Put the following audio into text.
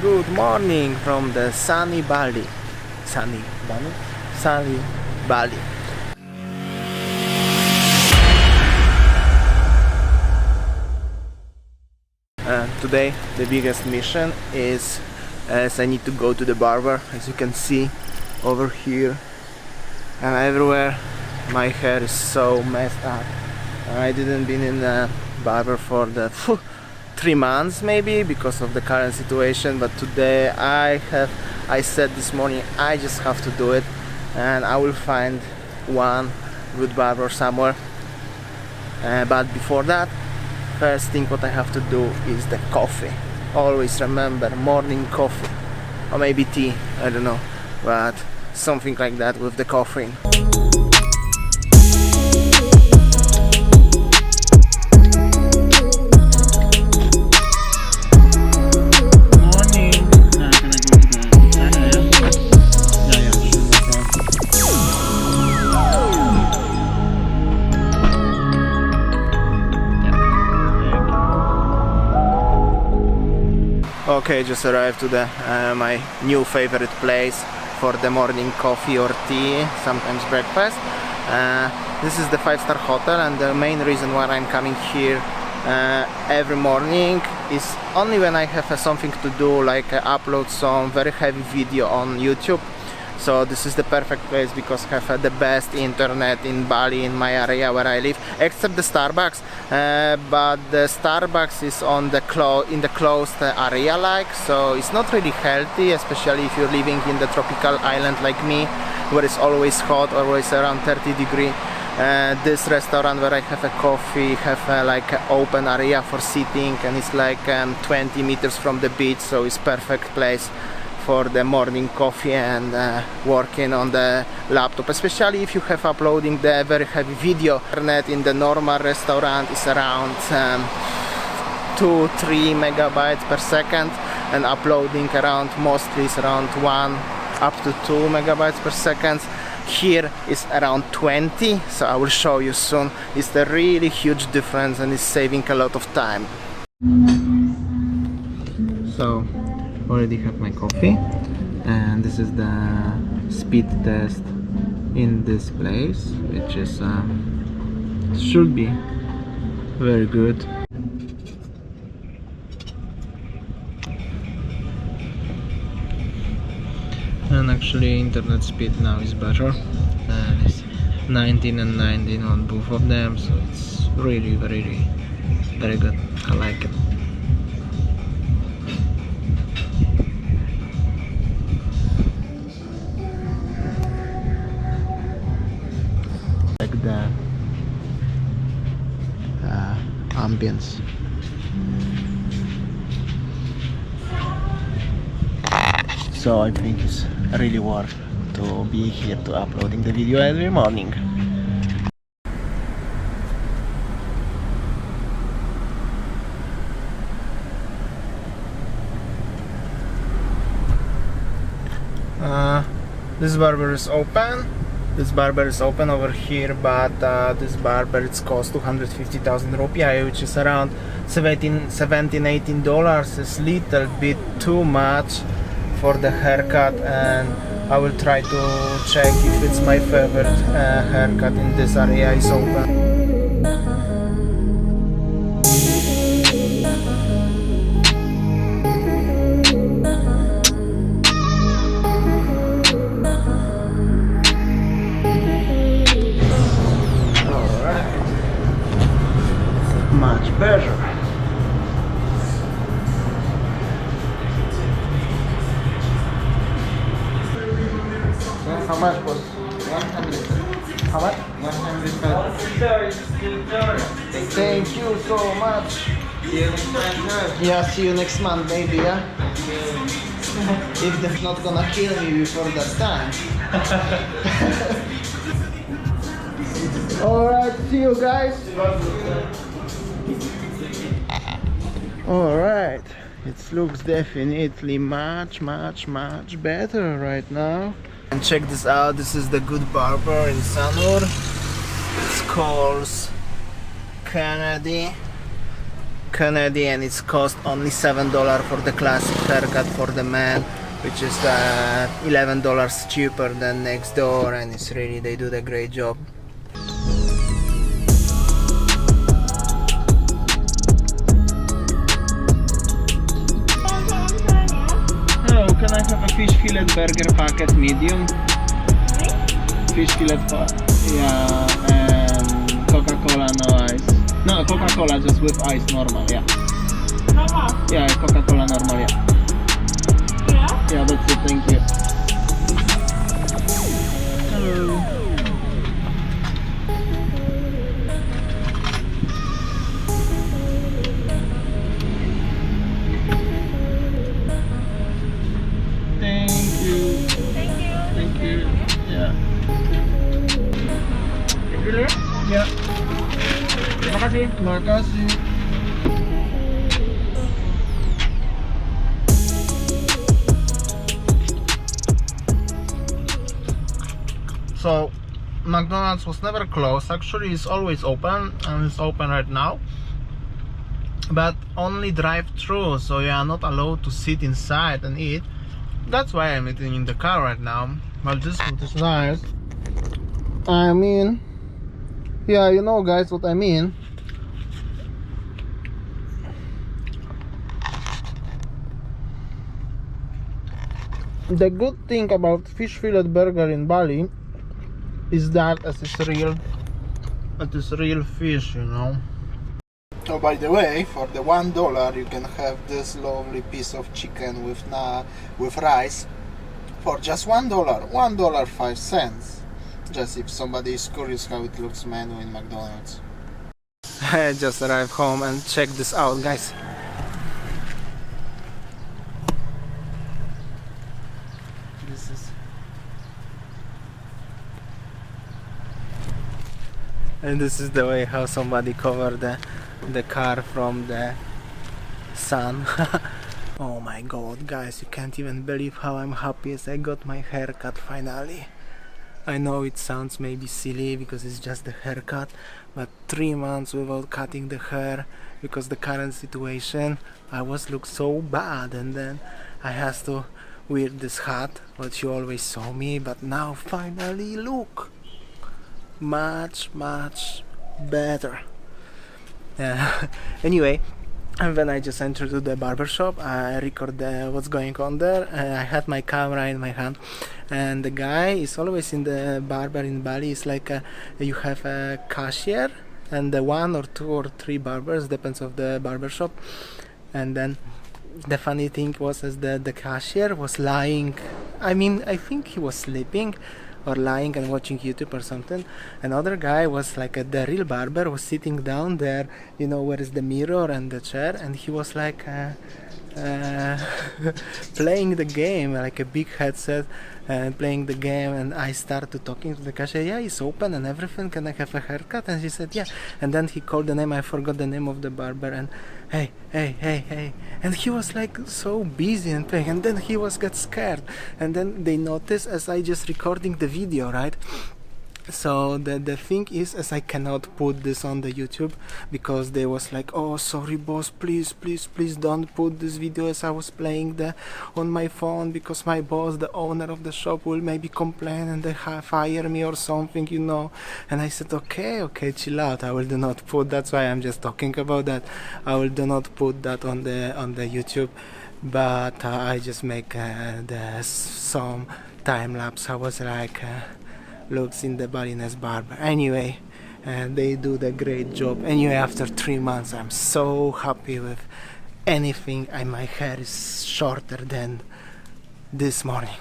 good morning from the sunny Bali. Sunny Bali? Sunny Bali. Today the biggest mission is as I need to go to the barber. As you can see over here and everywhere, my hair is so messed up. I didn't been in the barber for the 3 months maybe because of the current situation, but today I said this morning I just have to do it, and I will find one good barber somewhere. But before that, first thing what I have to do is the coffee. Always remember, morning coffee, or maybe tea, I don't know, but something like that with the coffee. Okay, just arrived to the my new favorite place for the morning coffee or tea, sometimes breakfast. This is the 5-star hotel, and the main reason why I'm coming here every morning is only when I have something to do, like upload some very heavy video on YouTube. So this is the perfect place because I have the best internet in Bali, in my area where I live, except the Starbucks. But the Starbucks is on the in the closed area, like, so it's not really healthy, especially if you're living in the tropical island like me, where it's always hot, always around 30 degrees. This restaurant where I have a coffee have like an open area for sitting, and it's like 20 meters from the beach, so it's perfect place for the morning coffee and working on the laptop, especially if you have uploading the very heavy video. Internet in the normal restaurant is around 2-3 megabytes per second, and uploading around mostly is around 1 up to 2 megabytes per second. Here is around 20, so I will show you soon. It's a really huge difference and it's saving a lot of time. So already have my coffee, and this is the speed test in this place, which is should be very good. And actually internet speed now is better, and it's 19 and 19 on both of them, so it's really very good. I like it. The ambience. So I think it's really worth to be here to uploading the video every morning. This barber is open. This barber is open over here, but this barber it's cost 250,000 rupiah, which is around $17-18. It's little bit too much for the haircut, and I will try to check if it's my favorite haircut in this area is open. Much better. How much was 100? How much? 100. Thank you so much. Yeah, see you next month maybe, yeah? If they're not gonna kill me before that time. Alright, see you guys. Alright, it looks definitely much better right now. And check this out, this is the good barber in Sanur. It's called Kennedy. Canadian. It's cost only $7 for the classic haircut for the man, which is $11 cheaper than next door, and it's really, they do a great job. Hello, can I have a fish fillet burger packet medium? Fish fillet, yeah, and Coca-Cola, no ice. No, Coca-Cola just with ice, normal, yeah. Normal? Yeah, Coca-Cola normal, yeah. Yeah? Yeah, that's it, thank you. Hello. Thank you. Thank you. Thank you. Yeah. Dulu? Yeah. Terima kasih. Terima kasih. So, McDonald's was never closed. Actually, it's always open, and it's open right now. But only drive-through, so you are not allowed to sit inside and eat. That's why I'm eating in the car right now. But this food is nice. I mean, yeah, you know, guys, what I mean. The good thing about fish fillet burger in Bali is that it is real fish, you know. Oh, by the way, for the $1 you can have this lovely piece of chicken with rice for just $1, $1.05. Just if somebody is curious how it looks menu in McDonald's. I just arrived home and check this out, guys. This is, and this is the way how somebody covered the car from the sun. Oh my god, guys, you can't even believe how I'm happy as I got my haircut finally. I know it sounds maybe silly because it's just a haircut, but 3 months without cutting the hair because the current situation, I was look so bad, and then I had to wear this hat what you always saw me, but now finally look much better. Anyway, and when I just entered to the barber shop, I record what's going on there. I had my camera in my hand, and the guy is always in the barber in Bali. It's like you have a cashier and the 1 or 2 or 3 barbers, depends of the barber shop. And then the funny thing was as the cashier was lying. I mean, I think he was sleeping or lying and watching YouTube or something. Another guy was like the real barber was sitting down there, you know, where is the mirror and the chair, and he was like playing the game, like a big headset, and playing the game. And I started talking to the cashier. Yeah, it's open and everything, can I have a haircut? And she said yeah. And then he called the name, I forgot the name of the barber, and hey, and he was like so busy and playing, and then he was got scared, and then they noticed as I just recording the video, right? So the thing is, as I cannot put this on the YouTube because they was like, oh sorry boss, please don't put this video as I was playing on my phone, because my boss, the owner of the shop, will maybe complain and they fire me or something, you know. And I said okay, chill out, I will do not put, that's why I'm just talking about that, I will do not put that on the YouTube, but I just make some time lapse. I was like looks in the Balinese barber. Anyway, they do the great job. Anyway, after 3 months I'm so happy with anything, and my hair is shorter than this morning.